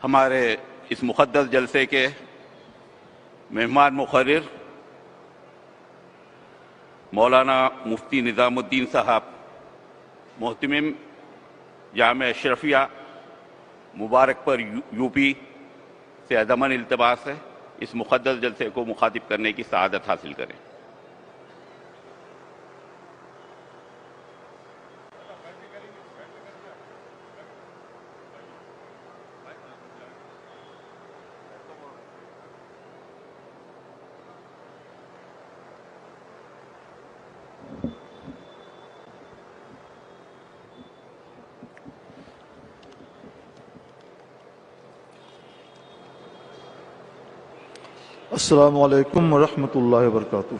ہمارے اس مقدس جلسے کے مہمان مقرر مولانا مفتی نظام الدین صاحب، محتمم جامعہ اشرفیہ مبارک پر یو پی سے ادمن التماس ہے اس مقدس جلسے کو مخاطب کرنے کی سعادت حاصل کریں۔ السلام علیکم ورحمۃ اللہ وبرکاتہ۔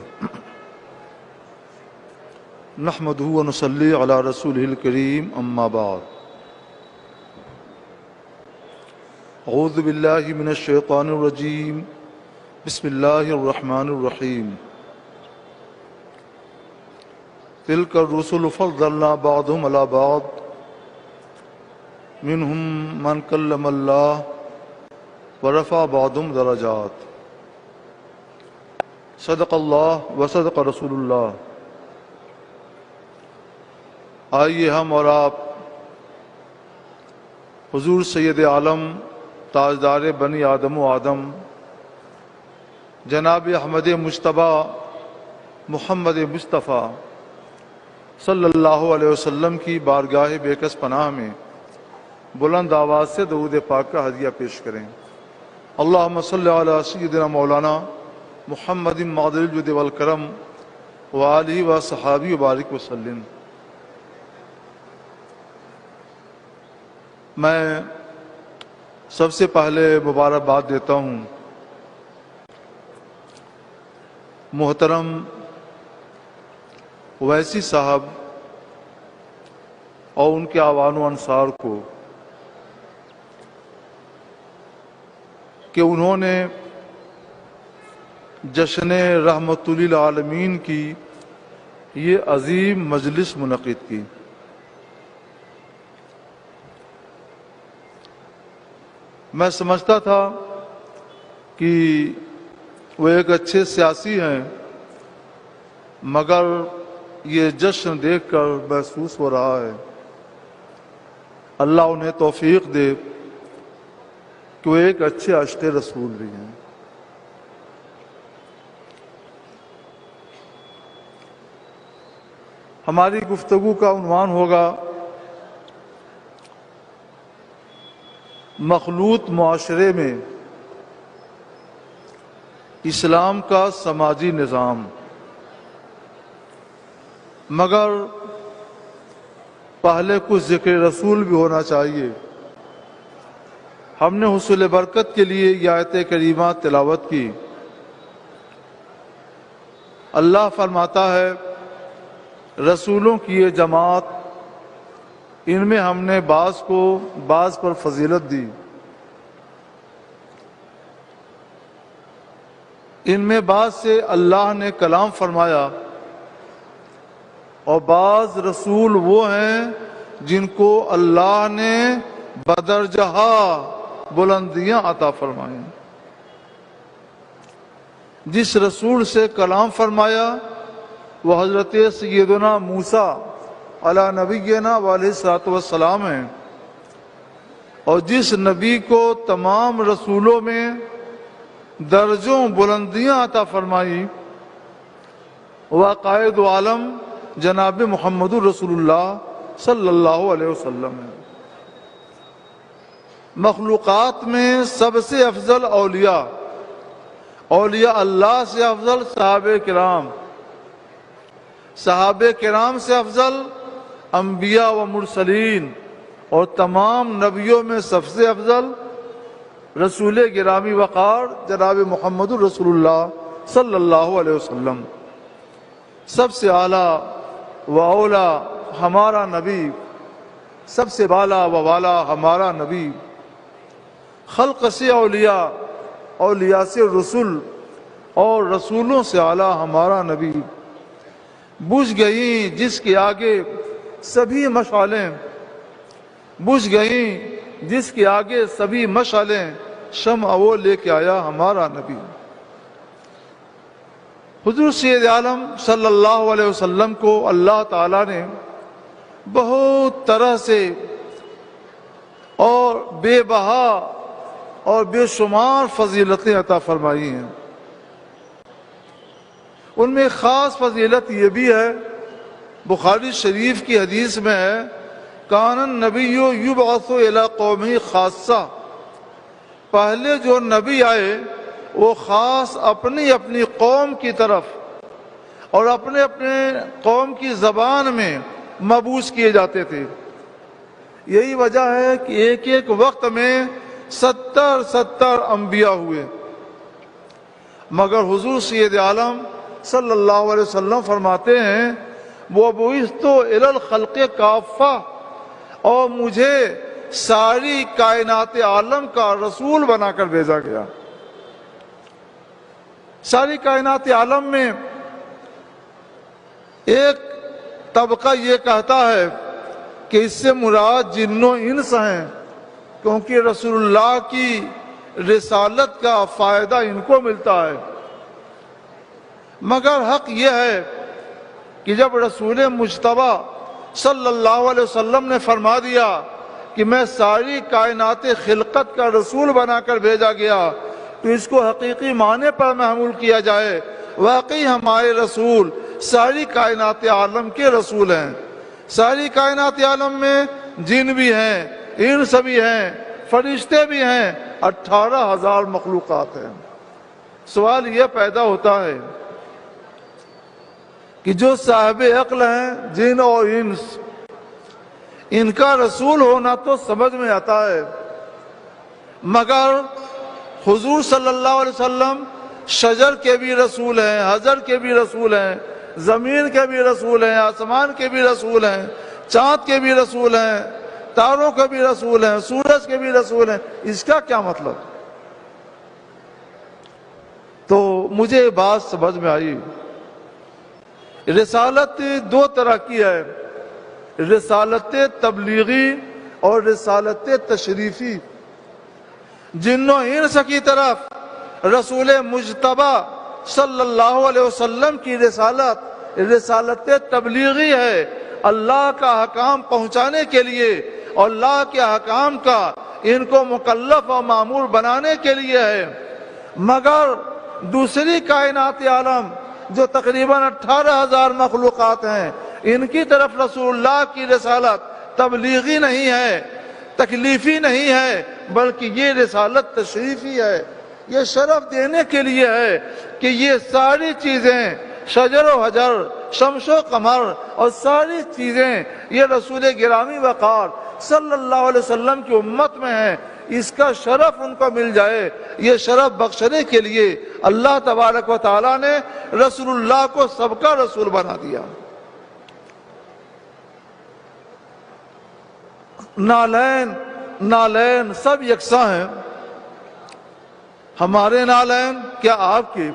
نحمدہ ونصلی علی رسولہ الکریم، اما بعد۔ اعوذ باللہ من الشیطان الرجیم، بسم اللہ الرحمن الرحیم۔ تلک الرسل فضلنا بعضهم علی بعض، منہم من کلم اللہ ورفع بعضهم درجات۔ صدق اللہ و صدق رسول اللہ۔ آئیے ہم اور آپ حضور سید عالم تاجدار بنی آدم و آدم جناب احمد مجتبیٰ محمد مصطفیٰ صلی اللہ علیہ وسلم کی بارگاہ بےکس پناہ میں بلند آواز سے درود پاک کا ہدیہ پیش کریں۔ اللہم صلی علی سیدنا مولانا محمد معدل الجود والکرم وآلہ و صحابی وبارک وسلم۔ میں سب سے پہلے مبارکباد دیتا ہوں محترم اویسی صاحب اور ان کے اعوان و انصار کو کہ انہوں نے جشن رحمت للعالمین کی یہ عظیم مجلس منعقد کی۔ میں سمجھتا تھا کہ وہ ایک اچھے سیاسی ہیں، مگر یہ جشن دیکھ کر محسوس ہو رہا ہے اللہ انہیں توفیق دے کہ وہ ایک اچھے عاشق رسول بھی ہیں۔ ہماری گفتگو کا عنوان ہوگا مخلوط معاشرے میں اسلام کا سماجی نظام، مگر پہلے کچھ ذکر رسول بھی ہونا چاہیے۔ ہم نے حصول برکت کے لیے یہ آیت کریمہ تلاوت کی۔ اللہ فرماتا ہے رسولوں کی یہ جماعت، ان میں ہم نے بعض کو بعض پر فضیلت دی، ان میں بعض سے اللہ نے کلام فرمایا، اور بعض رسول وہ ہیں جن کو اللہ نے بدرجہ بلندیاں عطا فرمائیں۔ جس رسول سے کلام فرمایا وہ حضرت سیدنا موسیٰ علی نبینا وعلیہ الصلوۃ والسلام ہیں، اور جس نبی کو تمام رسولوں میں درجوں بلندیاں عطا فرمائی وہ قائد عالم جناب محمد رسول اللہ صلی اللہ علیہ وسلم ہے۔ مخلوقات میں سب سے افضل اولیاء اللہ سے افضل صحابہ کرام سے افضل انبیاء و مرسلین، اور تمام نبیوں میں سب سے افضل رسول گرامی وقار جناب محمد رسول اللہ صلی اللہ علیہ وسلم۔ سب سے اعلیٰ و اولا ہمارا نبی، سب سے بالا و والا ہمارا نبی۔ خلق سے اولیاء سے رسول، اور رسولوں سے اعلیٰ ہمارا نبی۔ بجھ گئیں جس کے آگے سبھی مشعلیں، بجھ گئیں جس کے آگے سبھی مشعلیں شمع وہ لے کے آیا ہمارا نبی۔ حضور سید عالم صلی اللہ علیہ وسلم کو اللہ تعالیٰ نے بہت طرح سے اور بے بہا اور بے شمار فضیلتیں عطا فرمائی ہیں۔ ان میں خاص فضیلت یہ بھی ہے، بخاری شریف کی حدیث میں ہے، کان النبی یبعث الی قومہ خاصہ، پہلے جو نبی آئے وہ خاص اپنی اپنی قوم کی طرف اور اپنے اپنے قوم کی زبان میں مبعوث کیے جاتے تھے۔ یہی وجہ ہے کہ ایک ایک وقت میں 70 انبیاء ہوئے، مگر حضور سید عالم صلی اللہ علیہ وسلم فرماتے ہیں وہ بعثت الی الخلق کافہ، اور مجھے ساری کائنات عالم کا رسول بنا کر بھیجا گیا۔ ساری کائنات عالم میں ایک طبقہ یہ کہتا ہے کہ اس سے مراد جن و انس ہیں، کیونکہ رسول اللہ کی رسالت کا فائدہ ان کو ملتا ہے، مگر حق یہ ہے کہ جب رسول مجتبی صلی اللہ علیہ وسلم نے فرما دیا کہ میں ساری کائنات خلقت کا رسول بنا کر بھیجا گیا، تو اس کو حقیقی معنی پر محمول کیا جائے، واقعی ہمارے رسول ساری کائنات عالم کے رسول ہیں۔ ساری کائنات عالم میں جن بھی ہیں، انس بھی ہیں، فرشتے بھی ہیں، 18,000 مخلوقات ہیں۔ سوال یہ پیدا ہوتا ہے کہ جو صاحب عقل ہیں، جن اور انس، ان کا رسول ہونا تو سمجھ میں آتا ہے، مگر حضور صلی اللہ علیہ وسلم شجر کے بھی رسول ہیں، حجر کے بھی رسول ہیں، زمین کے بھی رسول ہیں، آسمان کے بھی رسول ہیں، چاند کے بھی رسول ہیں، تاروں کے بھی رسول ہیں، سورج کے بھی رسول ہیں، اس کا کیا مطلب؟ تو مجھے بات سمجھ میں آئی، رسالت دو طرح کی ہے، رسالت تبلیغی اور رسالت تشریفی۔ جن و انس کی طرف رسول مجتبی صلی اللہ علیہ وسلم کی رسالت تبلیغی ہے، اللہ کا حکام پہنچانے کے لیے اور اللہ کے حکام کا ان کو مکلف اور مامور بنانے کے لیے ہے، مگر دوسری کائنات عالم جو تقریباً 18,000 مخلوقات ہیں، ان کی طرف رسول اللہ کی رسالت تبلیغی نہیں ہے، تکلیفی نہیں ہے، بلکہ یہ رسالت تشریفی ہے۔ یہ شرف دینے کے لیے ہے کہ یہ ساری چیزیں، شجر و حجر، شمس و قمر اور ساری چیزیں یہ رسول گرامی وقار صلی اللہ علیہ وسلم کی امت میں ہیں، اس کا شرف ان کو مل جائے۔ یہ شرف بخشنے کے لیے اللہ تبارک و تعالیٰ نے رسول اللہ کو سب کا رسول بنا دیا۔ نالین سب یکساں ہیں، ہمارے نالین کیا آپ کے،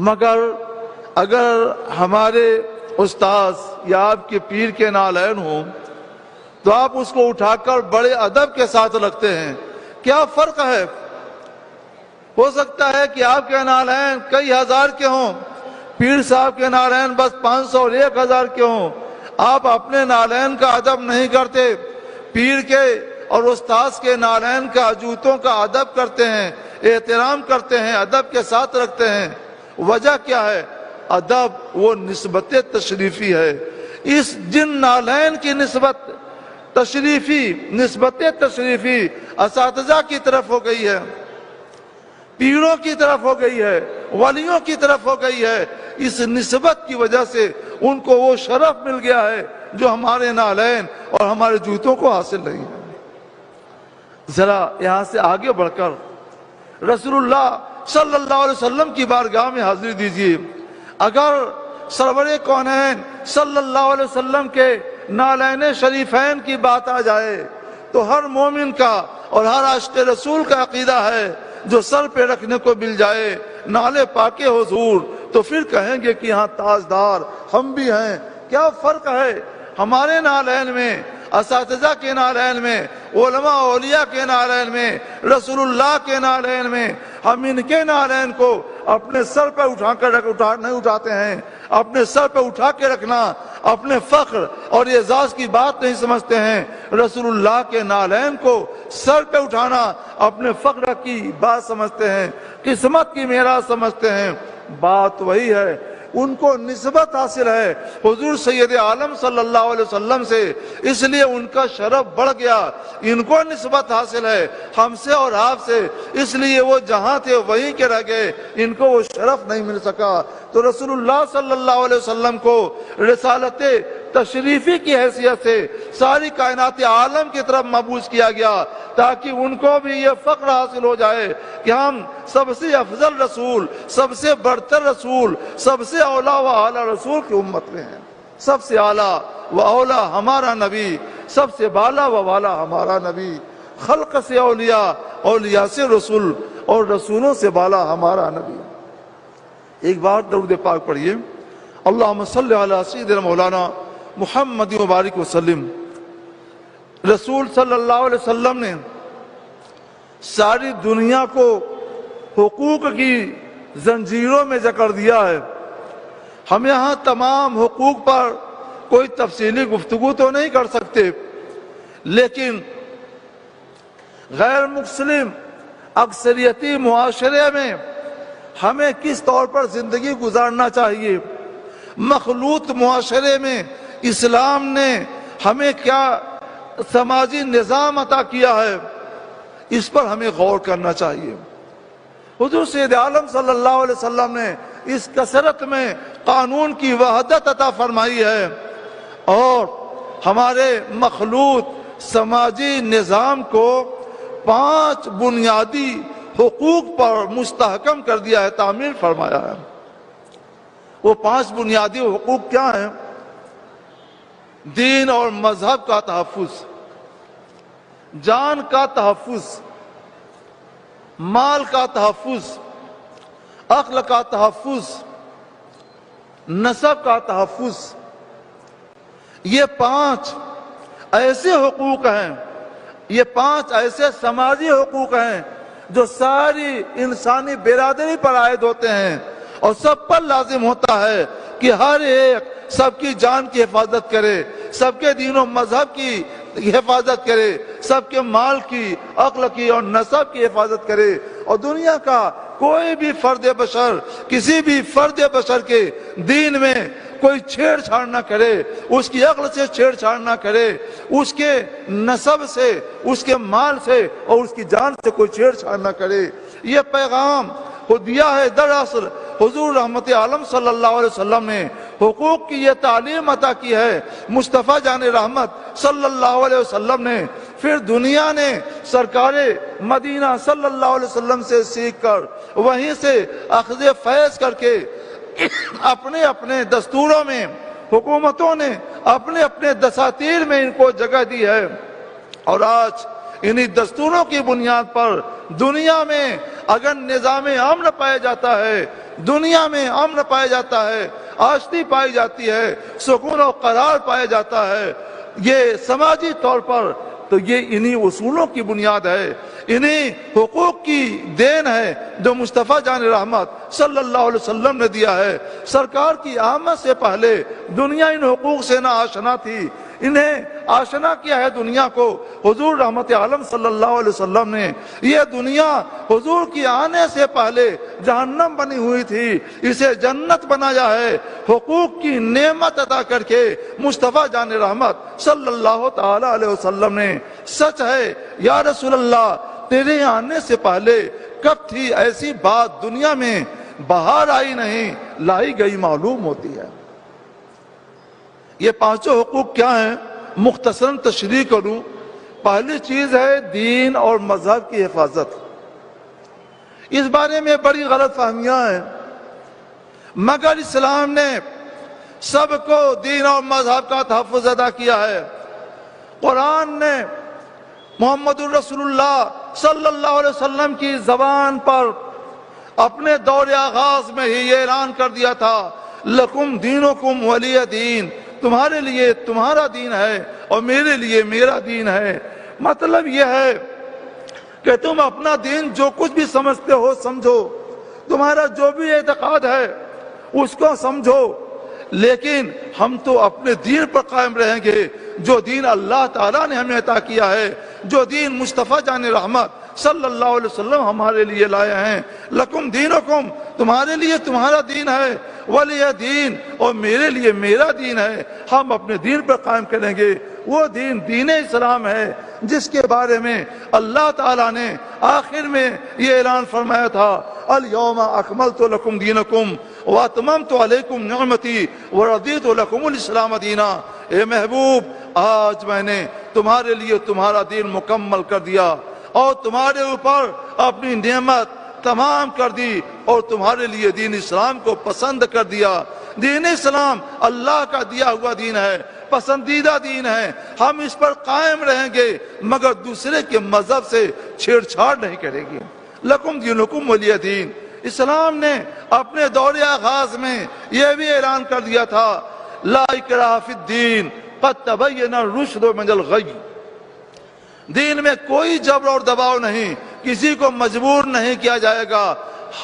مگر اگر ہمارے استاذ یا آپ کے پیر کے نالین ہوں تو آپ اس کو اٹھا کر بڑے ادب کے ساتھ رکھتے ہیں، کیا فرق ہے؟ ہو سکتا ہے کہ آپ کے نالین کئی ہزار کے ہوں، پیر صاحب کے نالین بس 500 اور 1000 کے ہوں، آپ اپنے نالین کا ادب نہیں کرتے، پیر کے اور استاذ کے نالین کا، جوتوں کا ادب کرتے ہیں، احترام کرتے ہیں، ادب کے ساتھ رکھتے ہیں۔ وجہ کیا ہے؟ ادب وہ نسبت تشریفی ہے۔ اس جن نالین کی نسبت تشریفی اساتذہ کی طرف ہو گئی ہے، پیروں کی طرف ہو گئی ہے، ولیوں کی طرف ہو گئی ہے، اس نسبت کی وجہ سے ان کو وہ شرف مل گیا ہے جو ہمارے نالین اور ہمارے جوتوں کو حاصل نہیں ہے۔ ذرا یہاں سے آگے بڑھ کر رسول اللہ صلی اللہ علیہ وسلم کی بارگاہ میں حاضری دیجیے۔ اگر سرور کونین صلی اللہ علیہ وسلم کے نالین شریفین کی بات آ جائے تو ہر مومن کا اور ہر عاشق رسول کا عقیدہ ہے جو سر پہ رکھنے کو مل جائے نالے پاک حضور تو پھر کہیں گے کہ یہاں تاجدار ہم بھی ہیں۔ کیا فرق ہے ہمارے نالین میں، اساتذہ کے نالین میں، علماء اولیاء کے نالین میں، رسول اللہ کے نالین میں، ہم ان کے نالین کو اپنے سر پہ نہیں اٹھاتے ہیں، اپنے سر پہ اٹھا کے رکھنا اپنے فخر اور اعزاز کی بات نہیں سمجھتے ہیں، رسول اللہ کے نالین کو سر پہ اٹھانا اپنے فخر کی بات سمجھتے ہیں، قسمت کی میراث سمجھتے ہیں۔ بات وہی ہے، ان کو نسبت حاصل ہے حضور سید عالم صلی اللہ علیہ وسلم سے، اس لیے ان کا شرف بڑھ گیا۔ ان کو نسبت حاصل ہے ہم سے اور آپ سے، اس لیے وہ جہاں تھے وہیں کے رہ گئے، ان کو وہ شرف نہیں مل سکا۔ تو رسول اللہ صلی اللہ علیہ وسلم کو رسالت تشریفی کی حیثیت سے ساری کائنات عالم کی طرف مبعوث کیا گیا، تاکہ ان کو بھی یہ فخر حاصل ہو جائے کہ ہم سب سے افضل رسول، سب سے برتر رسول، سب سے اولیٰ و اعلیٰ رسول کی امت میں ہیں۔ سب سے اعلیٰ و اولیٰ ہمارا نبی، سب سے بالا و والا ہمارا نبی، خلق سے اولیاء، اولیاء سے رسول، اور رسولوں سے بالا ہمارا نبی۔ ایک بار درود پاک پڑھیے، اللہم صلی علی سیدنا مولانا محمد مبارک وسلم۔ رسول صلی اللہ علیہ وسلم نے ساری دنیا کو حقوق کی زنجیروں میں جکڑ دیا ہے۔ ہم یہاں تمام حقوق پر کوئی تفصیلی گفتگو تو نہیں کر سکتے، لیکن غیر مسلم اکثریتی معاشرے میں ہمیں کس طور پر زندگی گزارنا چاہیے، مخلوط معاشرے میں اسلام نے ہمیں کیا سماجی نظام عطا کیا ہے، اس پر ہمیں غور کرنا چاہیے۔ حضور سید عالم صلی اللہ علیہ وسلم نے اس کثرت میں قانون کی وحدت عطا فرمائی ہے، اور ہمارے مخلوط سماجی نظام کو 5 بنیادی حقوق پر مستحکم کر دیا ہے، تعمیل فرمایا ہے۔ وہ 5 بنیادی حقوق کیا ہیں؟ دین اور مذہب کا تحفظ، جان کا تحفظ، مال کا تحفظ، عقل کا تحفظ، نسب کا تحفظ۔ یہ 5 ایسے حقوق ہیں، یہ 5 ایسے سماجی حقوق ہیں جو ساری انسانی برادری پر عائد ہوتے ہیں، اور سب پر لازم ہوتا ہے کہ ہر ایک سب کی جان کی حفاظت کرے، سب کے دین و مذہب کی حفاظت کرے، سب کے مال کی، عقل کی اور نسب کی حفاظت کرے، اور دنیا کا کوئی بھی فرد بشر کسی بھی فرد بشر کے دین میں کوئی چھیڑ چھاڑ نہ کرے، اس کی عقل سے چھیڑ چھاڑ نہ کرے، اس کے نسب سے، اس کے مال سے اور اس کی جان سے کوئی چھیڑ چھاڑ نہ کرے۔ یہ پیغام دیا ہے دراصل حضور رحمت عالم صلی اللہ علیہ وسلم نے، حقوق کی یہ تعلیم عطا کی ہے مصطفیٰ جان رحمت صلی اللہ علیہ وسلم نے۔ پھر دنیا نے سرکار مدینہ صلی اللہ علیہ وسلم سے سیکھ کر، وہیں سے اخذ فیض کر کے اپنے اپنے دستوروں میں، حکومتوں نے اپنے اپنے دساتیر میں ان کو جگہ دی ہے، اور آج انہی دستوروں کی بنیاد پر دنیا میں اگر نظام امن پایا جاتا ہے، دنیا میں امن پایا جاتا ہے، آشتی پائی جاتی ہے، سکون و قرار پایا جاتا ہے، یہ سماجی طور پر، تو یہ انہی اصولوں کی بنیاد ہے، انہی حقوق کی دین ہے جو مصطفیٰ جان رحمت صلی اللہ علیہ وسلم نے دیا ہے۔ سرکار کی آمد سے پہلے دنیا ان حقوق سے نہ آشنا تھی، انہیں آشنا کیا ہے دنیا کو حضور رحمت عالم صلی اللہ علیہ وسلم نے۔ یہ دنیا حضور کی آنے سے پہلے جہنم بنی ہوئی تھی، اسے جنت بنایا ہے حقوق کی نعمت عطا کر کے مصطفیٰ جان رحمت صلی اللہ تعالی علیہ وسلم نے۔ سچ ہے یا رسول اللہ، تیرے آنے سے پہلے کب تھی ایسی بات دنیا میں، بہار آئی نہیں لائی گئی معلوم ہوتی ہے۔ یہ 5 حقوق کیا ہیں؟ مختصراً تشریح کروں۔ پہلی چیز ہے دین اور مذہب کی حفاظت۔ اس بارے میں بڑی غلط فہمیاں ہیں، مگر اسلام نے سب کو دین اور مذہب کا تحفظ ادا کیا ہے۔ قرآن نے محمد الرسول اللہ صلی اللہ علیہ وسلم کی زبان پر اپنے دور آغاز میں ہی یہ اعلان کر دیا تھا، لکم دینکم ولی دین، تمہارے لیے تمہارا دین ہے اور میرے لیے میرا دین ہے۔ مطلب یہ ہے کہ تم اپنا دین جو کچھ بھی سمجھتے ہو سمجھو، تمہارا جو بھی اعتقاد ہے اس کو سمجھو، لیکن ہم تو اپنے دین پر قائم رہیں گے جو دین اللہ تعالیٰ نے ہمیں عطا کیا ہے، جو دین مصطفیٰ جان رحمت صلی اللہ علیہ وسلم ہمارے لیے لائے ہیں۔ لکم دینکم، تمہارے لیے تمہارا دین ہے، ولی دین، اور میرے لیے میرا دین ہے۔ ہم اپنے دین پر قائم کریں گے، وہ دین دین اسلام ہے جس کے بارے میں اللہ تعالیٰ نے آخر میں یہ اعلان فرمایا تھا، الیوم اکملت لکم دینکم واتممت علیکم نعمتی ورضیت لکم الاسلام دینا۔ اے محبوب، آج میں نے تمہارے لیے تمہارا دین مکمل کر دیا اور تمہارے اوپر اپنی نعمت تمام کر دی اور تمہارے لیے دین اسلام کو پسند کر دیا۔ دین اسلام اللہ کا دیا ہوا دین ہے، پسندیدہ دین ہے، ہم اس پر قائم رہیں گے مگر دوسرے کے مذہب سے چھیڑ چھاڑ نہیں کریں گے۔ لکم دینکم ولی دین۔ اسلام نے اپنے دور آغاز میں یہ بھی اعلان کر دیا تھا، لا اکراہ فی الدین قد تبین الرشد من الغی۔ دین میں کوئی جبر اور دباؤ نہیں، کسی کو مجبور نہیں کیا جائے گا۔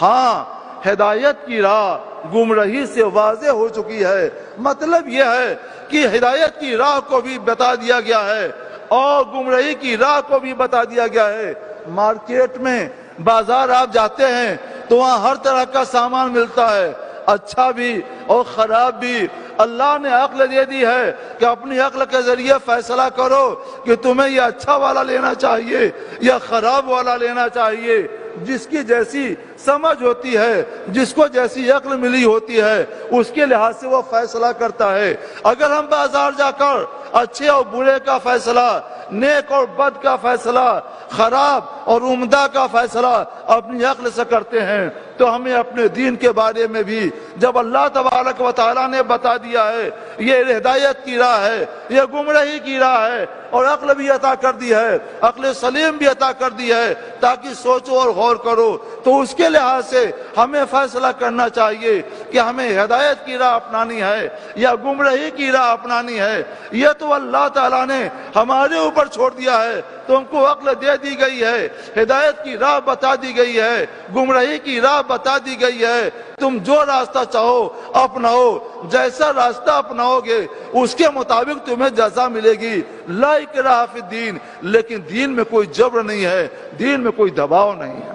ہاں، ہدایت کی راہ گمراہی سے واضح ہو چکی ہے۔ مطلب یہ ہے کہ ہدایت کی راہ کو بھی بتا دیا گیا ہے اور گمراہی کی راہ کو بھی بتا دیا گیا ہے۔ مارکیٹ میں بازار آپ جاتے ہیں تو وہاں ہر طرح کا سامان ملتا ہے، اچھا بھی اور خراب بھی۔ اللہ نے عقل دے دی ہے کہ اپنی عقل کے ذریعے فیصلہ کرو کہ تمہیں یہ اچھا والا لینا چاہیے یا خراب والا لینا چاہیے۔ جس کی جیسی سمجھ ہوتی ہے، جس کو جیسی عقل ملی ہوتی ہے، اس کے لحاظ سے وہ فیصلہ کرتا ہے۔ اگر ہم بازار جا کر اچھے اور برے کا فیصلہ، نیک اور بد کا فیصلہ، خراب اور عمدہ کا فیصلہ اپنی عقل سے کرتے ہیں تو ہمیں اپنے دین کے بارے میں بھی جب اللہ تبارک و تعالیٰ نے بتا دیا ہے یہ ہدایت کی راہ ہے، یہ گمراہی کی راہ ہے، اور عقل بھی عطا کر دی ہے، عقل سلیم بھی عطا کر دی ہے تاکہ سوچو اور غور کرو، تو اس کے لحاظ سے ہمیں فیصلہ کرنا چاہیے کہ ہمیں ہدایت کی راہ اپنانی ہے یا گمراہی کی راہ اپنانی ہے۔ یہ تو اللہ تعالیٰ نے ہمارے اوپر چھوڑ دیا ہے، تم کو عقل دے دی گئی ہے، ہدایت کی راہ بتا دی گئی ہے، گمراہی کی راہ بتا دی گئی ہے۔ تم جو راستہ چاہو اپناؤ، جیسا راستہ اپناؤ گے اس کے مطابق تمہیں جزا ملے گی۔ لا اکراہ فی الدین، لیکن دین میں کوئی جبر نہیں ہے، دین میں کوئی دباؤ نہیں ہے۔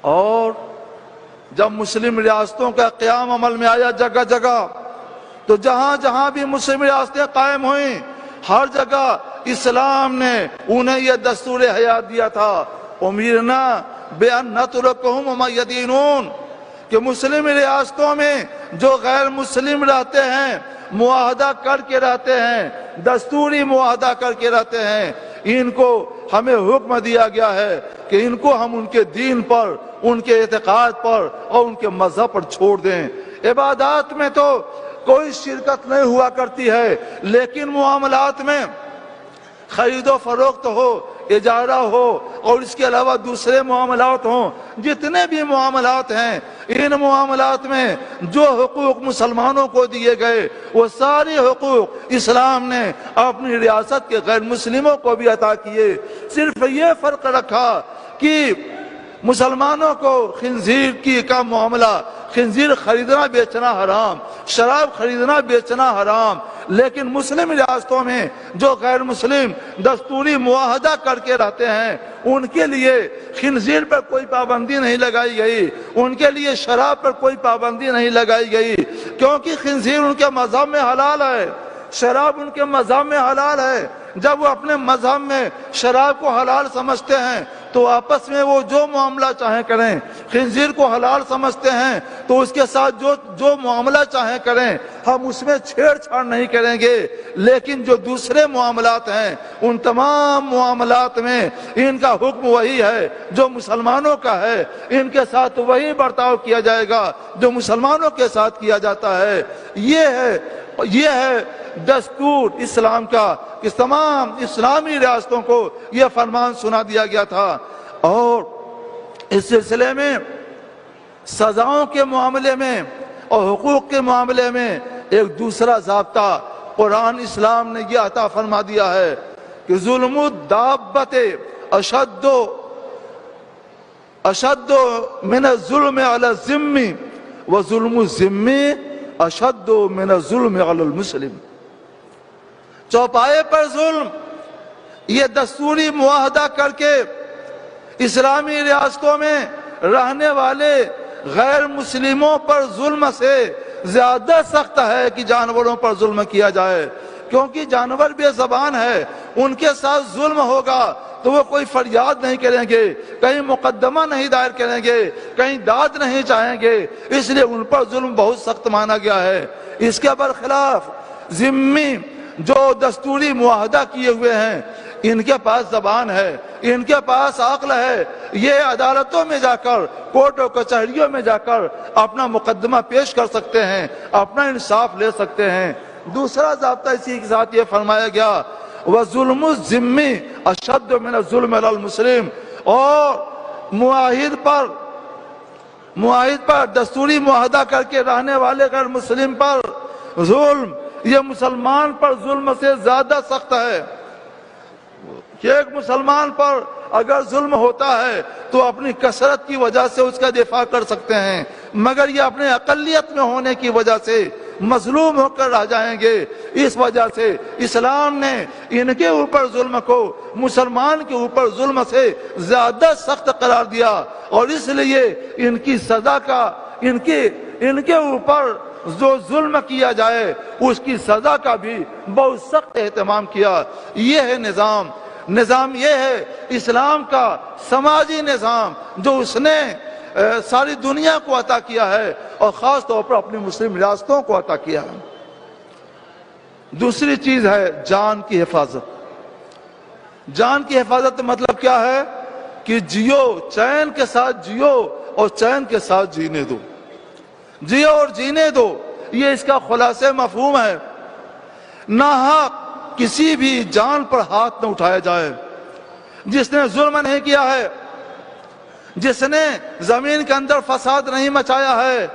اور جب مسلم ریاستوں کا قیام عمل میں آیا جگہ جگہ، تو جہاں جہاں بھی مسلم ریاستیں قائم ہوئیں ہر جگہ اسلام نے انہیں یہ دستور حیات دیا تھا، امیرنا بأن نترکہم وما یدینون، کہ مسلم ریاستوں میں جو غیر مسلم رہتے ہیں معاہدہ کر کے رہتے ہیں، دستوری معاہدہ کر کے رہتے ہیں، ان کو ہمیں حکم دیا گیا ہے کہ ان کو ہم ان کے دین پر، ان کے اعتقاد پر اور ان کے مذہب پر چھوڑ دیں۔ عبادات میں تو کوئی شرکت نہیں ہوا کرتی ہے، لیکن معاملات میں خرید و فروخت ہو، اجارہ ہو اور اس کے علاوہ دوسرے معاملات ہوں، جتنے بھی معاملات ہیں، ان معاملات میں جو حقوق مسلمانوں کو دیے گئے وہ سارے حقوق اسلام نے اپنی ریاست کے غیر مسلموں کو بھی عطا کیے۔ صرف یہ فرق رکھا کہ مسلمانوں کو خنزیر کی کا معاملہ، خنزیر خریدنا بیچنا حرام، شراب خریدنا بیچنا حرام، لیکن مسلم ریاستوں میں جو غیر مسلم دستوری معاہدہ کر کے رہتے ہیں ان کے لیے خنزیر پر کوئی پابندی نہیں لگائی گئی، ان کے لیے شراب پر کوئی پابندی نہیں لگائی گئی، کیونکہ خنزیر ان کے مذہب میں حلال ہے، شراب ان کے مذہب میں حلال ہے۔ جب وہ اپنے مذہب میں شراب کو حلال سمجھتے ہیں تو آپس میں وہ جو معاملہ چاہیں کریں، خنزیر کو حلال سمجھتے ہیں تو اس کے ساتھ جو معاملہ چاہیں کریں، ہم اس میں چھیڑ چھاڑ نہیں کریں گے۔ لیکن جو دوسرے معاملات ہیں ان تمام معاملات میں ان کا حکم وہی ہے جو مسلمانوں کا ہے، ان کے ساتھ وہی برتاؤ کیا جائے گا جو مسلمانوں کے ساتھ کیا جاتا ہے۔ یہ ہے دستور اسلام کا کہ تمام اسلامی ریاستوں کو یہ فرمان سنا دیا گیا تھا۔ اور اس سلسلے میں سزاؤں کے معاملے میں اور حقوق کے معاملے میں ایک دوسرا ضابطہ قرآن اسلام نے یہ عطا فرما دیا ہے کہ ظلم الدابت اشد من الظلم علی الذمی و ظلم الذمی اشد من الظلم علی المسلم. چوپائے پر ظلم یہ دستوری معاہدہ کر کے اسلامی ریاستوں میں رہنے والے غیر مسلموں پر ظلم سے زیادہ سخت ہے کہ جانوروں پر ظلم کیا جائے، کیونکہ جانور بے زبان ہے، ان کے ساتھ ظلم ہوگا تو وہ کوئی فریاد نہیں کریں گے، کہیں مقدمہ نہیں دائر کریں گے، کہیں داد نہیں چاہیں گے، اس لیے ان پر ظلم بہت سخت مانا گیا ہے. اس کے برخلاف ذمی جو دستوری معاہدہ کیے ہوئے ہیں، ان کے پاس زبان ہے، ان کے پاس عقل ہے، یہ عدالتوں میں جا کر، کورٹ و کچہریوں میں جا کر اپنا مقدمہ پیش کر سکتے ہیں، اپنا انصاف لے سکتے ہیں. دوسرا ضابطہ اسی کے ساتھ یہ فرمایا گیا وَظُلْمُ الذِّمِّ أَشَدُّ مِنَ الظُّلْمِ عَلَى الْمُسْلِمِ، اور معاہد پر دستوری معاہدہ کر کے رہنے والے غیر مسلم پر ظلم یہ مسلمان پر ظلم سے زیادہ سخت ہے. کہ ایک مسلمان پر اگر ظلم ہوتا ہے تو اپنی کثرت کی وجہ سے اس کا دفاع کر سکتے ہیں، مگر یہ اپنے اقلیت میں ہونے کی وجہ سے مظلوم ہو کر رہ جائیں گے. اس وجہ سے اسلام نے ان کے اوپر ظلم کو مسلمان کے اوپر ظلم سے زیادہ سخت قرار دیا، اور اس لیے ان کی سزا کا ان کے اوپر جو ظلم کیا جائے اس کی سزا کا بھی بہت سخت اہتمام کیا. یہ ہے نظام یہ ہے اسلام کا سماجی نظام جو اس نے ساری دنیا کو عطا کیا ہے اور خاص طور پر اپنی مسلم ریاستوں کو عطا کیا ہے. دوسری چیز ہے جان کی حفاظت. جان کی حفاظت مطلب کیا ہے کہ جیو، چین کے ساتھ جیو اور چین کے ساتھ جینے دو، جیو اور جینے دو، یہ اس کا خلاصہ مفہوم ہے. ناحق کسی بھی جان پر ہاتھ نہ اٹھایا جائے. جس نے ظلم نہیں کیا ہے، جس نے زمین کے اندر فساد نہیں مچایا ہے،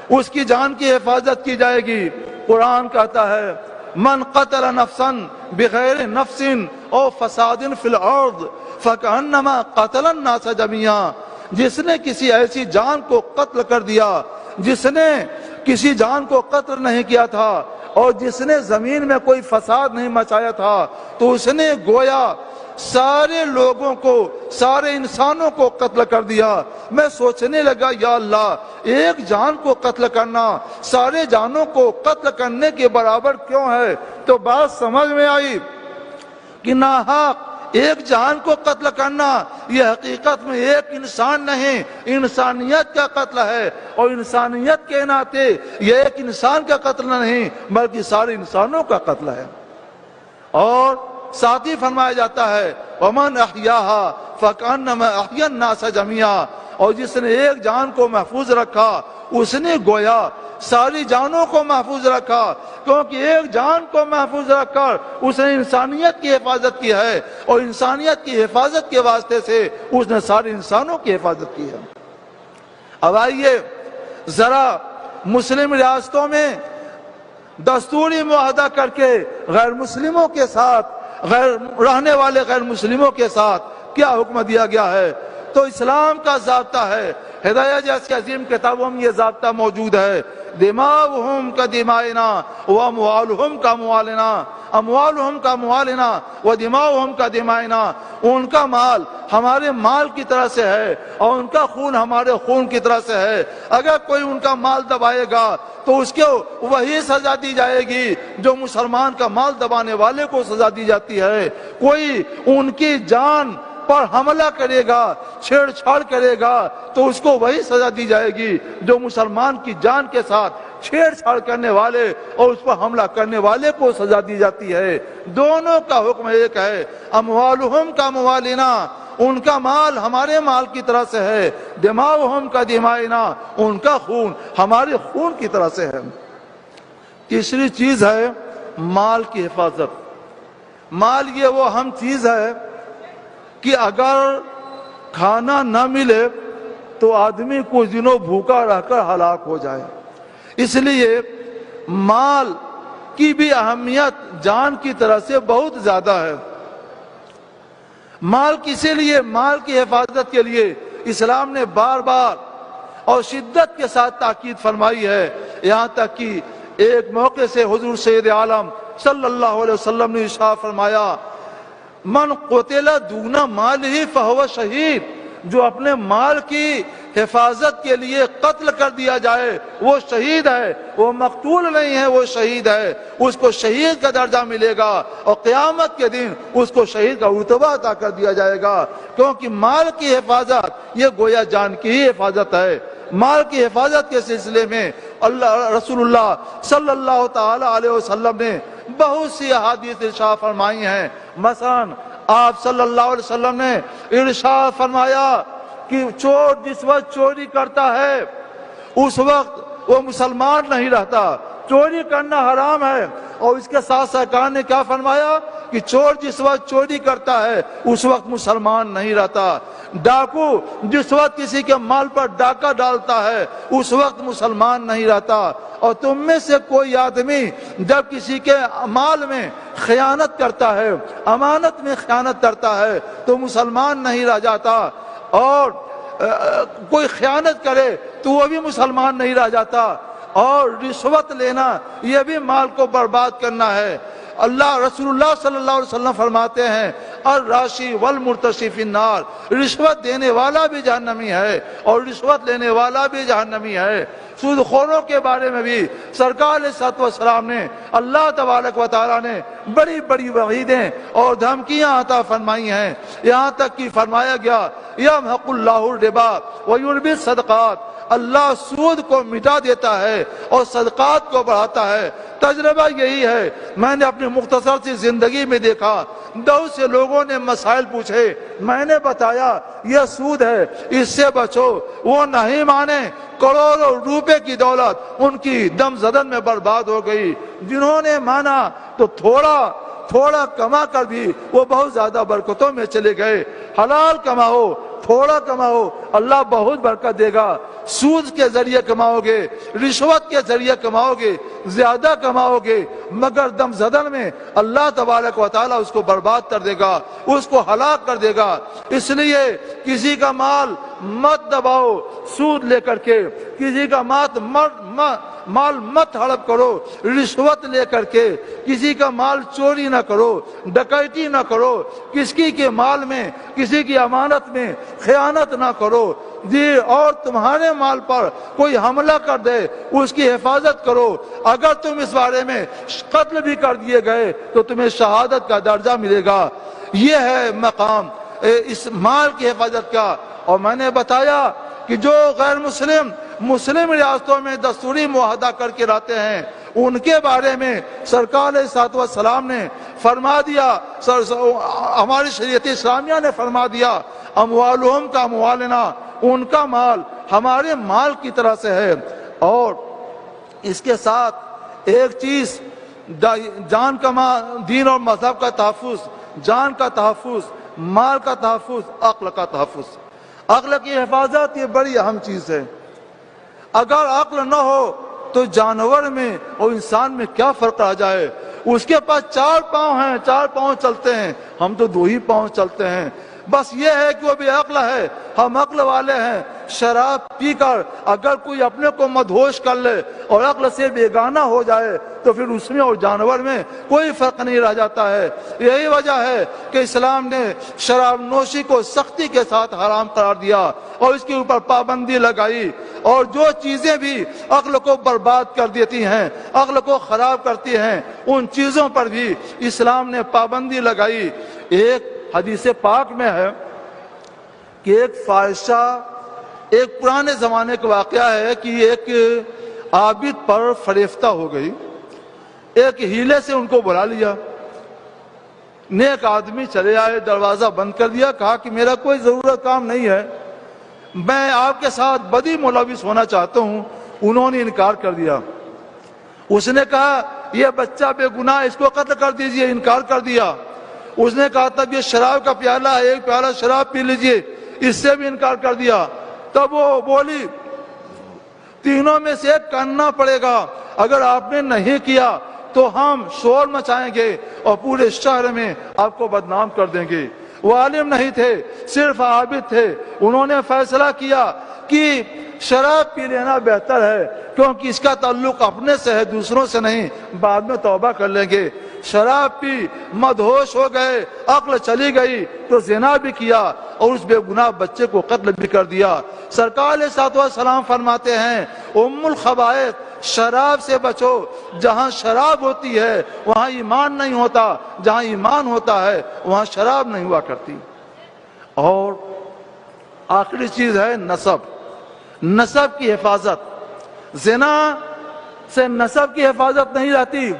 اس کی جان کی حفاظت کی جائے گی. قرآن کہتا ہے من قتل نفسا بغیر نفس او فساد فی الارض فکأنما قتل الناس جميعا. جس نے کسی ایسی جان کو قتل کر دیا جس نے کسی جان کو قتل نہیں کیا تھا اور جس نے زمین میں کوئی فساد نہیں مچایا تھا، تو اس نے گویا سارے لوگوں کو، سارے انسانوں کو قتل کر دیا. میں سوچنے لگا یا اللہ، ایک جان کو قتل کرنا سارے جانوں کو قتل کرنے کے برابر کیوں ہے؟ تو بات سمجھ میں آئی کہ ناحق ایک جان کو قتل کرنا یہ حقیقت میں ایک انسان نہیں، انسانیت کا قتل ہے، اور انسانیت کے ناطے یہ ایک انسان کا قتل نہیں بلکہ سارے انسانوں کا قتل ہے. اور ساتھ ہی فرمایا جاتا ہے وَمَنْ أَحْيَاهَا فَكَأَنَّمَا أَحْيَا النَّاسَ جَمِيعًا. اور جس نے ایک جان کو محفوظ رکھا اس نے گویا ساری جانوں کو محفوظ رکھا، کیونکہ ایک جان کو محفوظ رکھ کر اس نے انسانیت کی حفاظت کی ہے، اور انسانیت کی حفاظت کے واسطے سے اس نے سارے انسانوں کی حفاظت کی ہے. اب آئیے ذرا مسلم ریاستوں میں دستوری معاہدہ کر کے غیر مسلموں کے ساتھ، رہنے والے غیر مسلموں کے ساتھ کیا حکم دیا گیا ہے. تو اسلام کا ضابطہ ہے، ہدایہ جیسی عظیم کتابوں میں یہ ضابطہ موجود ہے. دماؤہم کا دمائنا واموالہم کا اموالنا، اموالہم کا اموالنا ودماؤہم کا دمائنا. ان کا مال ہمارے مال کی طرح سے ہے اور ان کا خون ہمارے خون کی طرح سے ہے. اگر کوئی ان کا مال دبائے گا تو اس کو وہی سزا دی جائے گی جو مسلمان کا مال دبانے والے کو سزا دی جاتی ہے. کوئی ان کی جان پر حملہ کرے گا، چھیڑ چھاڑ کرے گا، تو اس کو وہی سزا دی جائے گی جو مسلمان کی جان کے ساتھ چھیڑ چھاڑ کرنے والے اور اس پر حملہ کرنے والے کو سزا دی جاتی ہے. دونوں کا حکم ایک ہے. اموالہم کا اموالنا، ان کا مال ہمارے مال کی طرح سے ہے. دماؤہم کا دمائنا، ان کا خون ہمارے خون کی طرح سے ہے. تیسری چیز ہے مال کی حفاظت. مال یہ وہ اہم چیز ہے کہ اگر کھانا نہ ملے تو آدمی کچھ دنوں بھوکا رہ کر ہلاک ہو جائے. اس لیے مال کی بھی اہمیت جان کی طرح سے بہت زیادہ ہے. مال کسی لیے؟ مال کی حفاظت کے لیے اسلام نے بار بار اور شدت کے ساتھ تاکید فرمائی ہے، یہاں تک کہ ایک موقع سے حضور سید عالم صلی اللہ علیہ وسلم نے ارشاد فرمایا، من قتل دون مالہ فہو شہید، جو اپنے مال کی حفاظت کے لیے قتل کر دیا جائے وہ شہید ہے، وہ مقتول نہیں ہے، وہ شہید ہے، اس کو شہید کا درجہ ملے گا اور قیامت کے دن اس کو شہید کا رتبہ عطا کر دیا جائے گا، کیونکہ مال کی حفاظت یہ گویا جان کی ہی حفاظت ہے۔ مال کی حفاظت کے سلسلے میں رسول اللہ صلی اللہ تعالی علیہ وسلم نے بہت سی احادیث ارشاد فرمائی ہیں۔ مثلا آپ صلی اللہ علیہ وسلم نے ارشاد فرمایا کہ چور جس وقت چوری کرتا ہے اس وقت وہ مسلمان نہیں رہتا، چوری کرنا حرام ہے، اور اس کے ساتھ سرکار نے کیا فرمایا کہ چور جس وقت چوری کرتا ہے اس وقت مسلمان نہیں رہتا، ڈاکو جس وقت کسی کے مال پر ڈاکہ ڈالتا ہے اس وقت مسلمان نہیں رہتا، اور تم میں سے کوئی آدمی جب کسی کے مال میں خیانت کرتا ہے، امانت میں خیانت کرتا ہے تو مسلمان نہیں رہ جاتا، اور کوئی خیانت کرے تو وہ بھی مسلمان نہیں رہ جاتا، اور رشوت لینا یہ بھی مال کو برباد کرنا ہے۔ رسول اللہ صلی اللہ علیہ وسلم فرماتے ہیں الراشی والمرتشی فی النار، رشوت دینے والا بھی جہنمی ہے اور رشوت لینے والا بھی جہنمی ہے۔ سود خوروں کے بارے میں بھی سرکار علیہ الصلوۃ والسلام نے اللہ تبارک و تعالیٰ نے بڑی بڑی وعیدیں اور دھمکیاں عطا فرمائی ہیں، یہاں تک کہ فرمایا گیا یمحق اللہ الربا ویربی الصدقات، اللہ سود کو مٹا دیتا ہے اور صدقات کو بڑھاتا ہے۔ تجربہ یہی ہے، میں نے اپنی مختصر سی زندگی میں دیکھا، بہت سے لوگوں نے مسائل پوچھے، میں نے بتایا یہ سود ہے، اس سے بچو، وہ نہیں مانے، کروڑوں روپے کی دولت ان کی دم زدن میں برباد ہو گئی۔ جنہوں نے مانا تو تھوڑا کما کر بھی وہ بہت زیادہ برکتوں میں چلے گئے۔ حلال کماؤ، تھوڑا کماؤ، اللہ بہت برکت دے گا۔ سود کے ذریعے کماؤ گے، رشوت کے ذریعے کماؤ گے، زیادہ کماؤ گے، مگر دم زدن میں اللہ تبارک و تعالیٰ اس کو برباد کر دے گا، اس کو ہلاک کر دے گا۔ اس لیے کسی کا مال مت دباؤ سود لے کر کے، کسی کا مال مت ہڑپ کرو رشوت لے کر کے، کسی کا مال چوری نہ کرو، ڈکیتی نہ کرو، کسی کے مال میں، کسی کی امانت میں خیانت نہ کرو جی، اور تمہارے مال پر کوئی حملہ کر دے اس کی حفاظت کرو، اگر تم اس بارے میں قتل بھی کر دیے گئے تو تمہیں شہادت کا درجہ ملے گا۔ یہ ہے مقام اس مال کی حفاظت کا۔ اور میں نے بتایا کہ جو غیر مسلم ریاستوں میں دستوری معاہدہ کر کے رہتے ہیں ان کے بارے میں سرکار علیہ الصلوۃ والسلام نے فرما دیا، ہماری شریعت اسلامیہ نے فرما دیا اموالہم کا اموالنا، ان کا مال ہمارے مال کی طرح سے ہے۔ اور اس کے ساتھ ایک چیز جان کا دین اور مذہب کا تحفظ، جان کا تحفظ، مال کا تحفظ، عقل کا تحفظ، عقل کی حفاظت یہ بڑی اہم چیز ہے۔ اگر عقل نہ ہو تو جانور میں اور انسان میں کیا فرق آ جائے؟ اس کے پاس 4 پاؤں ہیں، 4 پاؤں چلتے ہیں، ہم تو 2 ہی پاؤں چلتے ہیں۔ بس یہ ہے کہ وہ بھی عقل ہے، ہم عقل والے ہیں۔ شراب پی کر اگر کوئی اپنے کو مدہوش کر لے اور عقل سے بیگانہ ہو جائے تو پھر اس میں اور جانور میں کوئی فرق نہیں رہ جاتا ہے۔ یہی وجہ ہے کہ اسلام نے شراب نوشی کو سختی کے ساتھ حرام قرار دیا اور اس کے اوپر پابندی لگائی، اور جو چیزیں بھی عقل کو برباد کر دیتی ہیں، عقل کو خراب کرتی ہیں، ان چیزوں پر بھی اسلام نے پابندی لگائی۔ ایک حدیث پاک میں ہے کہ ایک فاحشہ، ایک پرانے زمانے کا واقعہ ہے کہ ایک عابد پر فریفتہ ہو گئی، ایک ہیلے سے ان کو بلا لیا، نیک آدمی چلے آئے، دروازہ بند کر دیا، کہا کہ میرا کوئی ضرورت کام نہیں ہے، میں آپ کے ساتھ بدی ملوث ہونا چاہتا ہوں۔ انہوں نے انکار کر دیا۔ اس نے کہا یہ بچہ بے گناہ، اس کو قتل کر دیجئے، انکار کر دیا۔ اس نے کہا تب یہ شراب کا پیالہ ہے، 1 پیالہ شراب پی لیجئے، اس سے بھی انکار کر دیا۔ تب وہ بولی تینوں میں سے ایک کرنا پڑے گا، اگر آپ نے نہیں کیا تو ہم شور مچائیں گے اور پورے شہر میں آپ کو بدنام کر دیں گے۔ وہ عالم نہیں تھے، صرف عابد تھے۔ انہوں نے فیصلہ کیا کہ شراب پی لینا بہتر ہے، کیونکہ اس کا تعلق اپنے سے ہے، دوسروں سے نہیں، بعد میں توبہ کر لیں گے۔ شراب پی، مدہوش ہو گئے، عقل چلی گئی تو زنا بھی کیا اور اس بے گناہ بچے کو قتل بھی کر دیا۔ سرکار علیہ الصلوۃ والسلام فرماتے ہیں ام الخبائث شراب سے بچو، جہاں شراب ہوتی ہے وہاں ایمان نہیں ہوتا، جہاں ایمان ہوتا ہے وہاں شراب نہیں ہوا کرتی۔ اور آخری چیز ہے نسب کی حفاظت۔ زنا سے نسب کی حفاظت نہیں رہتی،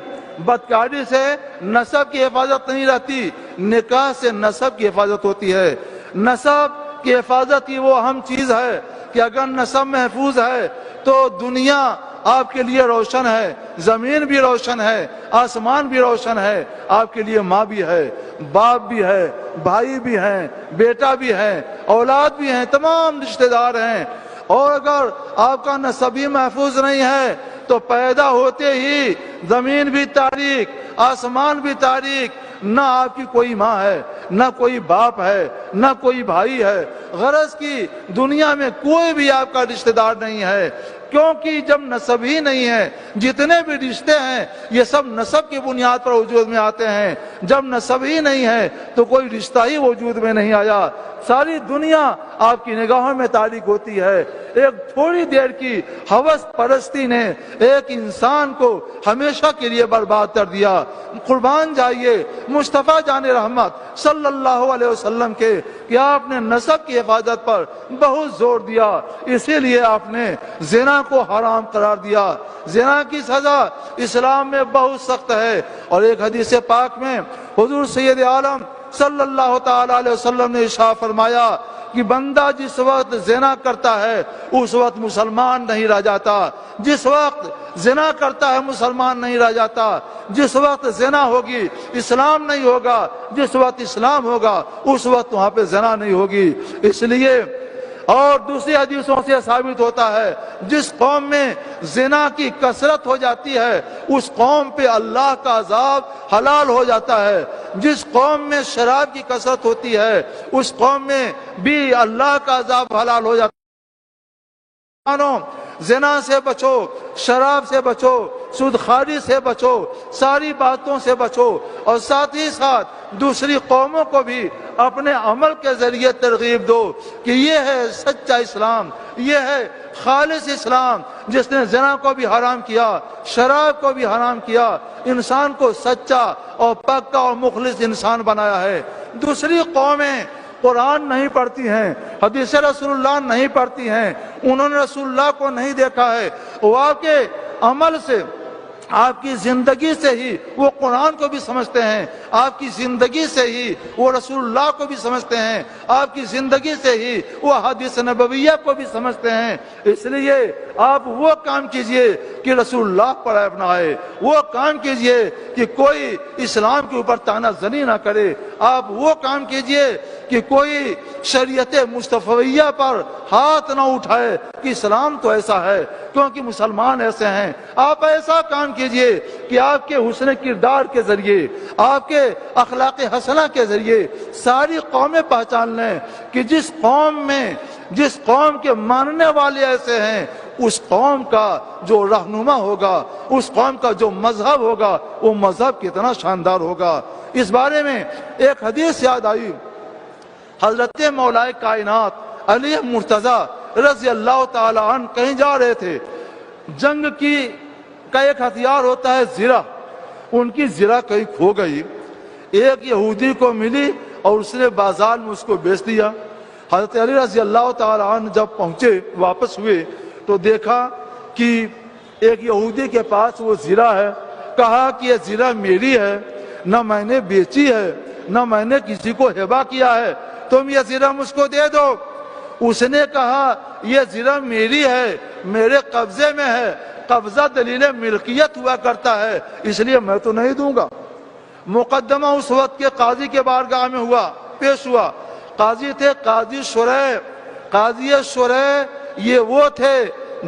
بدکاری سے نسب کی حفاظت نہیں رہتی، نکاح سے نسب کی حفاظت ہوتی ہے۔ نسب کی حفاظت کی وہ اہم چیز ہے کہ اگر نسب محفوظ ہے تو دنیا آپ کے لیے روشن ہے، زمین بھی روشن ہے، آسمان بھی روشن ہے، آپ کے لیے ماں بھی ہے، باپ بھی ہے، بھائی بھی ہیں، بیٹا بھی ہے، اولاد بھی ہیں، تمام رشتہ دار ہیں۔ اور اگر آپ کا نسب ہی محفوظ نہیں ہے تو پیدا ہوتے ہی زمین بھی تاریک، آسمان بھی تاریک، نہ آپ کی کوئی ماں ہے، نہ کوئی باپ ہے، نہ کوئی بھائی ہے، غرض کی دنیا میں کوئی بھی آپ کا رشتہ دار نہیں ہے، کیونکہ جب نسب ہی نہیں ہے، جتنے بھی رشتے ہیں یہ سب نسب کی بنیاد پر وجود میں آتے ہیں۔ جب نسب ہی نہیں ہے تو کوئی رشتہ ہی وجود میں نہیں آیا، ساری دنیا آپ کی نگاہوں میں تاریک ہوتی ہے۔ ایک تھوڑی دیر کی ہوس پرستی نے ایک انسان کو ہمیشہ کے لیے برباد کر دیا۔ قربان جائیے مصطفیٰ جان رحمت صلی اللہ علیہ وسلم کے کہ آپ نے نسب کی حفاظت پر بہت زور دیا، اسی لیے آپ نے زنا کو حرام قرار دیا۔ زنا کی سزا اسلام میں بہت سخت ہے، اور ایک حدیث پاک میں حضور سید عالم صلی اللہ تعالی علیہ وسلم نے ارشاد فرمایا کہ بندہ جس وقت زنا کرتا ہے اس وقت مسلمان نہیں رہ جاتا، جس وقت زنا کرتا ہے مسلمان نہیں رہ جاتا، جس وقت زنا ہوگی اسلام نہیں ہوگا، جس وقت اسلام ہوگا اس وقت وہاں پہ زنا نہیں ہوگی۔ اس لیے اور دوسری حدیثوں سے ثابت ہوتا ہے جس قوم میں زنا کی کثرت ہو جاتی ہے اس قوم پہ اللہ کا عذاب حلال ہو جاتا ہے، جس قوم میں شراب کی کثرت ہوتی ہے اس قوم میں بھی اللہ کا عذاب حلال ہو جاتا ہے۔ زنا سے بچو، شراب سے بچو، سودخواری سے بچو، ساری باتوں سے بچو، اور ساتھ ہی ساتھ دوسری قوموں کو بھی اپنے عمل کے ذریعے ترغیب دو کہ یہ ہے سچا اسلام، یہ ہے خالص اسلام جس نے زنا کو بھی حرام کیا، شراب کو بھی حرام کیا، انسان کو سچا اور پکا اور مخلص انسان بنایا ہے۔ دوسری قومیں قرآن نہیں پڑھتی ہیں، حدیث رسول اللہ نہیں پڑھتی ہیں، انہوں نے رسول اللہ کو نہیں دیکھا ہے، وہ آپ کے عمل سے، آپ کی زندگی سے ہی وہ قرآن کو بھی سمجھتے ہیں، آپ کی زندگی سے ہی وہ رسول اللہ کو بھی سمجھتے ہیں، آپ کی زندگی سے ہی وہ حدیث نبویہ کو بھی سمجھتے ہیں۔ اس لیے آپ وہ کام کیجئے کہ رسول اللہ پر عیب نہ آئے، وہ کام کیجئے کہ کوئی اسلام کے اوپر طعنہ زنی نہ کرے، آپ وہ کام کیجئے کہ کوئی شریعت مصطفیہ پر ہاتھ نہ اٹھائے کہ اسلام تو ایسا ہے کیونکہ مسلمان ایسے ہیں۔ آپ ایسا کام کیجئے کہ آپ کے حسن کردار کے ذریعے، آپ کے اخلاق حسنہ کے ذریعے ساری قومیں پہچان لیں کہ جس قوم کے ماننے والے ایسے ہیں اس قوم کا جو رہنما ہوگا، اس قوم کا جو مذہب ہوگا وہ مذہب کتنا شاندار ہوگا۔ اس بارے میں ایک حدیث یاد آئی، حضرت مولا کائنات علی مرتضیٰ رضی اللہ تعالی عنہ کہیں جا رہے تھے، جنگ کا ایک ہتھیار ہوتا ہے زرہ، ان کی زرہ کہیں کھو گئی، ایک یہودی کو ملی اور اس نے بازار میں اس کو بیچ دیا۔ حضرت علی رضی اللہ تعالی عنہ جب پہنچے واپس ہوئے تو دیکھا کہ ایک یہودی کے پاس وہ زرہ ہے، کہا کہ یہ زرہ میری ہے، نہ میں نے بیچی ہے نہ میں نے کسی کو ہبہ کیا ہے، تم یہ زرہ مجھ کو دے دو۔ اس نے کہا یہ زرہ میری ہے، میرے قبضے میں ہے، قبضہ دلیل ملکیت ہوا کرتا ہے، اس لیے میں تو نہیں دوں گا۔ مقدمہ اس وقت کے قاضی کے بارگاہ میں پیش ہوا، قاضی تھے قاضی شریح۔ قاضی شریح یہ وہ تھے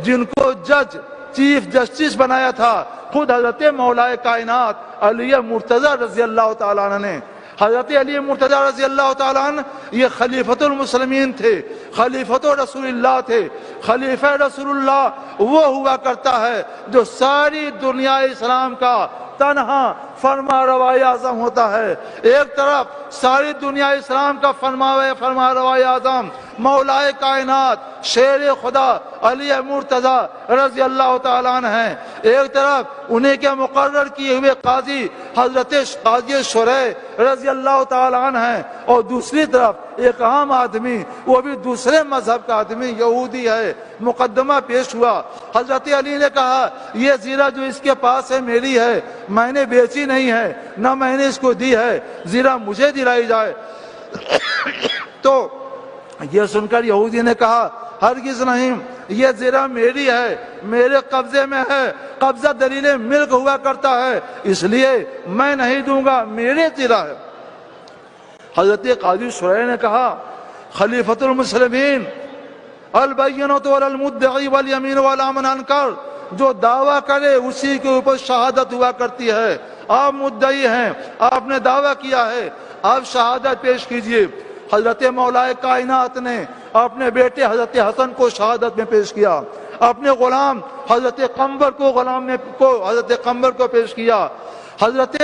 جن کو جج چیف جسٹس بنایا تھا خود حضرت مولا کائنات علی مرتضیٰ رضی اللہ تعالیٰ عنہ نے۔ حضرت علی مرتضی رضی اللہ تعالیٰ عنہ یہ خلیفۃ المسلمین تھے، خلیفۃ رسول اللہ تھے۔ خلیفہ رسول اللہ وہ ہوا کرتا ہے جو ساری دنیا اسلام کا تنہا فرما روائی اعظم ہوتا ہے۔ ایک طرف ساری دنیا اسلام کا فرما روائی اعظم مولائے کائنات شیر خدا علی مرتضی رضی اللہ تعالیٰ عنہ ہیں، ایک طرف انہیں کے مقرر کیے ہوئے قاضی حضرت قاضی شریح رضی اللہ تعالیٰ عنہ ہیں، اور دوسری طرف ایک عام آدمی، وہ بھی دوسرے مذہب کا آدمی، یہودی ہے۔ مقدمہ پیش ہوا، حضرت علی نے کہا یہ زیرہ جو اس کے پاس ہے میری ہے، میں نے بیچی نہیں ہے، نہ میں نے اس کو دی ہے، زیرہ مجھے دلائی جائے۔ تو یہ سن کر یہودی نے کہا ہرگز نہیں، یہ زیرہ میری ہے، میرے قبضے میں ہے، قبضہ دلیل ملک ہوا کرتا ہے، اس لیے میں نہیں دوں گا، میرے زیرہ ہے۔ حضرت قاضی شریح نے کہا خلیفۃ المسلمین البینۃ علی المدعی والیمین علی من انکر، جو دعویٰ کرے اسی کے اوپر شہادت ہوا کرتی ہے۔ آپ مدعی ہیں، آپ نے دعویٰ کیا ہے، آپ شہادت پیش کیجئے۔ حضرت مولا کائنات نے اپنے بیٹے حضرت حسن کو شہادت میں پیش کیا، اپنے غلام حضرت قمبر کو پیش کیا۔ حضرت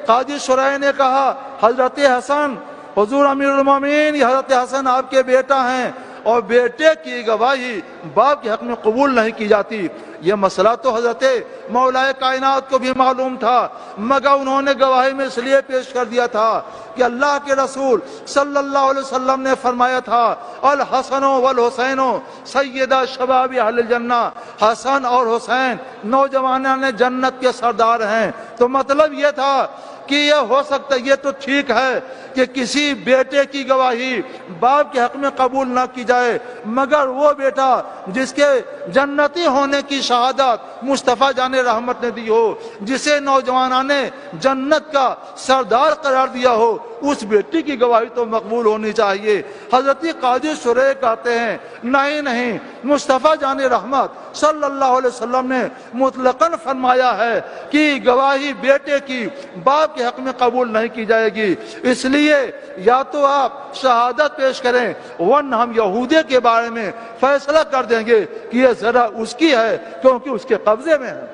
قاضی شریح نے کہا حضرت حسن، حضور امیر المومنین، یہ حضرت حسن آپ کے بیٹا ہیں، اور بیٹے کی گواہی باپ کے حق میں قبول نہیں کی جاتی۔ یہ مسئلہ تو حضرت مولا کائنات کو بھی معلوم تھا، مگر انہوں نے گواہی میں اس لیے پیش کر دیا تھا کہ اللہ کے رسول صلی اللہ علیہ وسلم نے فرمایا تھا الحسن والحسین سیدہ شباب اہل الجنہ، حسن اور حسین نوجوانان جنت کے سردار ہیں۔ تو مطلب یہ تھا کہ یہ ہو سکتا ہے، یہ تو ٹھیک ہے کہ کسی بیٹے کی گواہی باپ کے حق میں قبول نہ کی جائے، مگر وہ بیٹا جس کے جنتی ہونے کی شہادت مصطفیٰ جان رحمت نے دی ہو، جسے نوجوانان نے جنت کا سردار قرار دیا ہو، اس بیٹی کی گواہی تو مقبول ہونی چاہیے۔ حضرت قاضی شریح کہتے ہیں نہیں، مصطفیٰ جان رحمت صلی اللہ علیہ وسلم نے مطلقاً فرمایا ہے کہ گواہی بیٹے کی باپ کے حق میں قبول نہیں کی جائے گی، اس لیے یا تو آپ شہادت پیش کریں، ورنہ ہم یہودی کے بارے میں فیصلہ کر دیں گے کہ یہ ذرا اس کی ہے کیونکہ اس کے قبضے میں ہے۔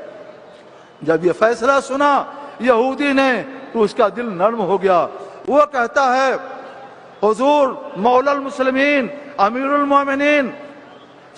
جب یہ فیصلہ سنا یہودی نے تو اس کا دل نرم ہو گیا۔ وہ کہتا ہے حضور مولا المسلمین امیر المومنین،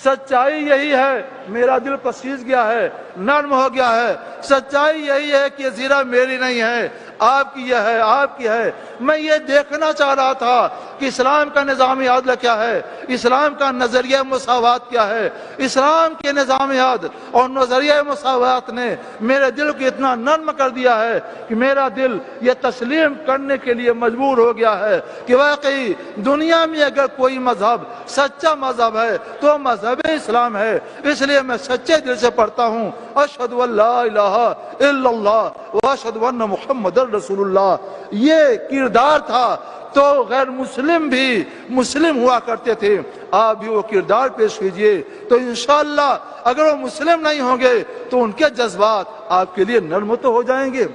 سچائی یہی ہے، میرا دل پسیج گیا ہے، نرم ہو گیا ہے، سچائی یہی ہے کہ زیرہ میری نہیں ہے، آپ کی یہ ہے، آپ کی ہے۔ میں یہ دیکھنا چاہ رہا تھا کہ اسلام کا نظام عدل کیا ہے، اسلام کا نظریہ مساوات کیا ہے۔ اسلام کے نظام عدل اور نظریہ مساوات نے میرے دل کو اتنا نرم کر دیا ہے کہ میرا دل یہ تسلیم کرنے کے لیے مجبور ہو گیا ہے کہ واقعی دنیا میں اگر کوئی مذہب سچا مذہب ہے تو مذہب اسلام ہے۔ اس لیے میں سچے دل سے پڑھتا ہوں اشہد ان لا الہ الا اللہ واشہد ان محمد رسول اللہ۔ یہ کردار تھا تو غیر مسلم بھی مسلم ہوا کرتے تھے، آپ بھی وہ کردار پیش کیجئے تو انشاءاللہ اگر وہ مسلم نہیں ہوں گے تو ان کے جذبات آپ کے لیے نرم تو ہو جائیں گے۔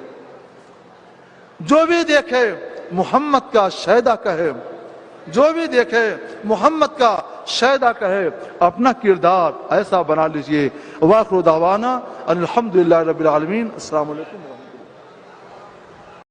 جو بھی دیکھے محمد کا شہدہ کہے، جو بھی دیکھے محمد کا شہدہ کہے، اپنا کردار ایسا بنا لیجئے۔ وآخر دعوانا الحمدللہ رب العالمین۔ السلام علیکم۔